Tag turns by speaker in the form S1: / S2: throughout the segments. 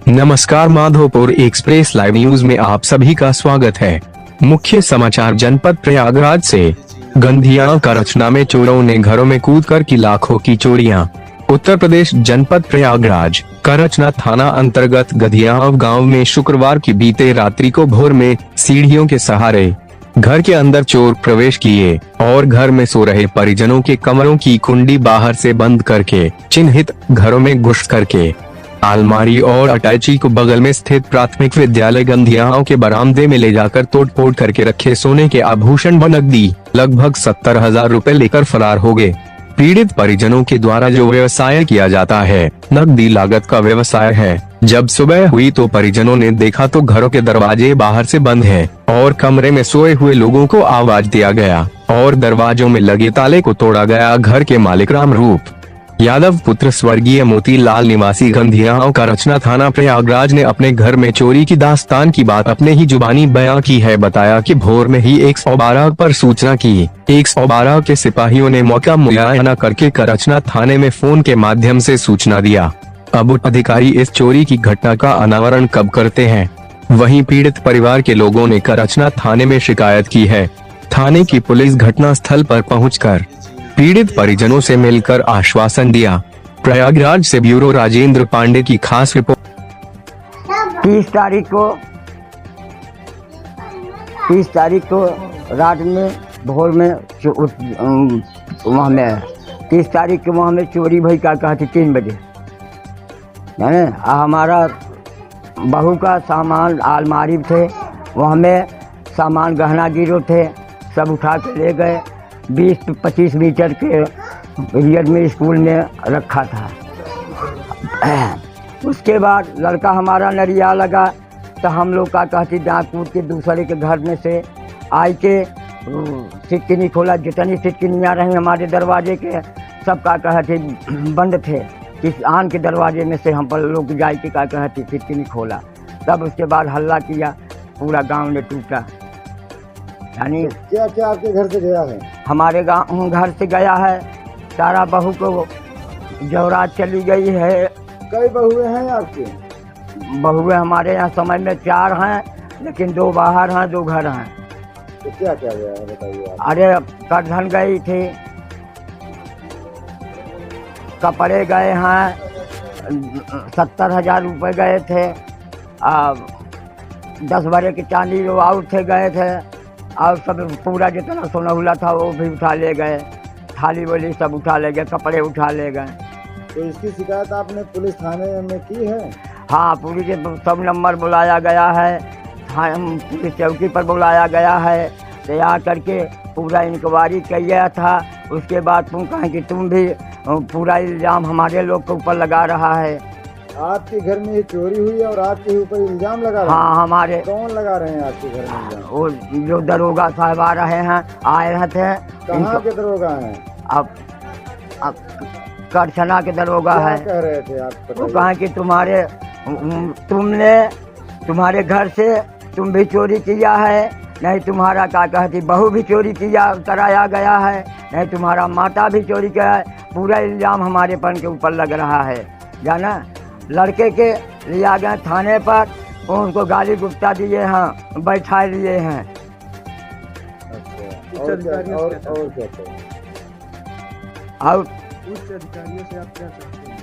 S1: नमस्कार, Madhopur express live news में आप सभी का स्वागत है। मुख्य समाचार। जनपद प्रयागराज से गंधियां का रचना में चोरों ने घरों में कूदकर की लाखों की चोरियां। उत्तर प्रदेश जनपद प्रयागराज करचना थाना अंतर्गत गंधियां गांव में शुक्रवार की बीते रात्रि को भोर में सीढ़ियों के सहारे घर के अंदर चोर प्रवेश किए और घर में सो रहे परिजनों के कमरों की कुंडी बाहर से बंद करके चिन्हित घरों में घुस करके अलमारी और अटैची को बगल में स्थित प्राथमिक विद्यालय गंधियाओं के बरामदे में ले जाकर तोड़फोड़ करके रखे सोने के आभूषण व नकदी लगभग 70,000 रुपए लेकर फरार हो गए। पीड़ित परिजनों के द्वारा जो व्यवसाय किया जाता है, नकदी लागत का व्यवसाय है। जब सुबह हुई तो परिजनों ने देखा तो घरों के दरवाजे बाहर से बंद हैं और कमरे में सोए हुए लोगों को आवाज दिया गया और दरवाजों में लगे ताले को तोड़ा गया। घर के मालिक रामरूप यादव पुत्र स्वर्गीय मोतीलाल निवासी गंधियाओं का रचना थाना प्रयागराज ने अपने घर में चोरी की दास्तान की बात अपने ही जुबानी बयां की है। बताया कि भोर में ही 112 पर सूचना की। 112 के सिपाहियों ने मौका मुआयना करके करचना थाने में फोन के माध्यम से सूचना दिया। अब अधिकारी इस चोरी की घटना का अनावरण कब करते हैं। वहीं पीड़ित परिवार के लोगों ने करचना थाने में शिकायत की है। थाने की पुलिस घटना स्थल पर पहुंचकर पीड़ित परिजनों से मिलकर आश्वासन दिया। प्रयागराज से ब्यूरो राजेंद्र पांडे की खास रिपोर्ट।
S2: 30 तारीख को रात में भोर में वहाँ में 30 तारीख को वहाँ में चोरी भई का कहते 3 बजे है। हमारा बहू का सामान अलमारी थे, वहाँ में सामान गहना गिरो थे, सब उठा के ले गए। 20-25 मीटर के एरियर में स्कूल में रखा था। उसके बाद लड़का हमारा नरिया लगा तो हम लोग का कहती डांक कूद के दूसरे के घर में से आई के सिटकिनी खोला। जितनी सिटकिनियाँ रही हमारे दरवाजे के सब का कहते बंद थे। किस आन के दरवाजे में से हम पर लोग जाए के का कहती सिटकिनी खोला। तब उसके बाद हल्ला किया, पूरा गांव ने टूटा। यानी
S3: क्या क्या आपके घर से गया है?
S2: हमारे गांव घर से गया है सारा। बहू को जवरात चली गई है।
S3: कई बहुएं हैं आपके?
S2: बहुएं हमारे यहाँ समय में 4 हैं, लेकिन 2 बाहर हैं, 2 घर हैं।
S3: तो क्या क्या गया है बताइए आप।
S2: अरे करधन गई थी, कपड़े गए हैं, 70,000 रुपये गए थे। 10 बड़े के चांदी जो आउट थे गए थे, और सब पूरा जितना सोना था वो भी उठा ले गए। थाली वाली सब उठा ले गए, कपड़े उठा ले गए।
S3: तो इसकी शिकायत आपने पुलिस थाने में की है?
S2: हाँ, पुलिस के सब नंबर बुलाया गया है, पुलिस चौकी पर बुलाया गया है। तो आ करके पूरा इंक्वायरी किया था। उसके बाद तुम कहें कि तुम भी पूरा इल्ज़ाम हमारे लोग के ऊपर लगा रहा है।
S3: आपके घर में ये चोरी हुई और आपके ऊपर इल्जाम लगा रहे हैं?
S2: हाँ, हमारे।
S3: कौन लगा रहे हैं आपके घर में इल्जाम?
S2: वो जो दरोगा साहब आ रहे हैं, आए थे।
S3: कहाँ के दरोगा हैं?
S2: अब करछना के दरोगा है।
S3: कह रहे थे आप?
S2: वो कहें कि तुम्हारे घर से तुम भी चोरी किया है, नहीं तुम्हारा का कहती बहू भी चोरी किया कराया गया है, नहीं तुम्हारा माता भी चोरी किया है। पूरा इल्ज़ाम हमारे पन के ऊपर लग रहा है। जाना लड़के के लिया गए थाने पर, उनको गाली गुप्ता दिए हैं, बैठा लिए हैं।
S3: अच्छा, और क्या?
S2: और
S4: उच्च अधिकारियों से आप क्या चाहते हैं?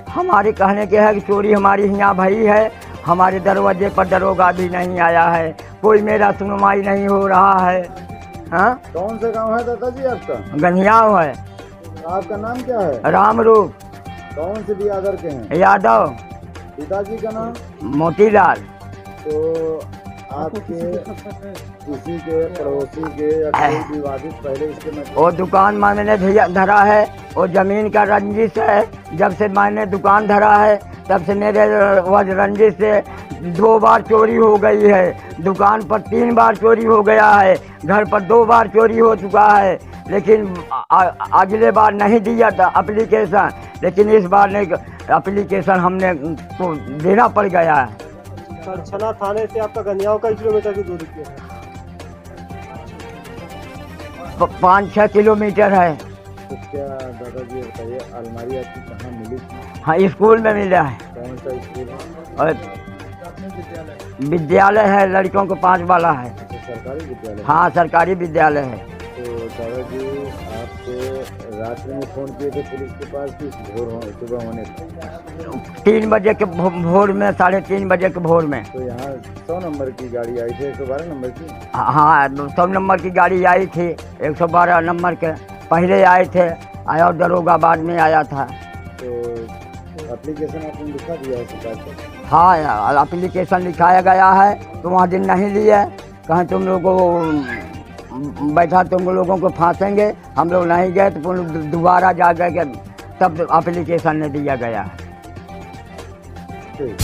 S2: हमारे कहने के है कि चोरी हमारी यहाँ भई है। हमारे दरवाजे पर दरोगा भी नहीं आया है, कोई मेरा सुनवाई नहीं हो रहा है। हाँ,
S3: कौन सा गांव है दादाजी आपका?
S2: गंधियाओं है।
S3: आपका नाम क्या है?
S2: रामरूप
S3: कौन से बिरादर के हैं?
S2: यादव।
S3: पिताजी का नाम?
S2: मोतीलाल।
S3: तो आपके किसी के पड़ोसी के या कोई विवादित पहले इसके में?
S2: वो दुकान मैंने धरा है, वो जमीन का रंजिश है। जब से मैंने दुकान धरा है तब से मेरे रंजिश से 2 बार चोरी हो गई है। दुकान पर 3 बार चोरी हो गया है, घर पर 2 बार चोरी हो चुका है। लेकिन अगले बार नहीं दिया था एप्लीकेशन, लेकिन इस बार ने एप्लीकेशन हमने को देना पड़ गया है।
S4: करछना थाने से आपका गंधियाओं का किलोमीटर की दूरी पे है?
S2: 5-6 किलोमीटर है।
S3: तो क्या दादाजी बताइए, अलमारी आपकी कहाँ मिली थी?
S2: हाँ, स्कूल में मिला है।
S3: कौन सा स्कूल है?
S2: और विद्यालय है, लड़कियों को 5 वाला है।
S3: अच्छा, सरकारी विद्यालय।
S2: हाँ, सरकारी विद्यालय है।
S3: तो दादाजी आपको रात में फोन किए थे पुलिस के पास कि सुबह होने पर?
S2: 3 बजे के भोर में, 3:30 बजे के भोर में।
S3: तो यहाँ 100 नंबर की गाड़ी आई थी, 112 नंबर की?
S2: हाँ, 100 नंबर की गाड़ी आई थी, 112 नंबर के पहले आए थे, और दरोगा बाद में आया था।
S3: तो एप्लीकेशन आपने लिखा दिया है सरकार को?
S2: हाँ, एप्लीकेशन लिखाया गया है, तो वहाँ दिन नहीं लिए, कहीं तुम लोगों को बैठा, तुम लोगों को फांसेंगे। हम लोग नहीं गए तो दोबारा जा गए, तब एप्लीकेशन ने दिया गया है।
S3: ठीक।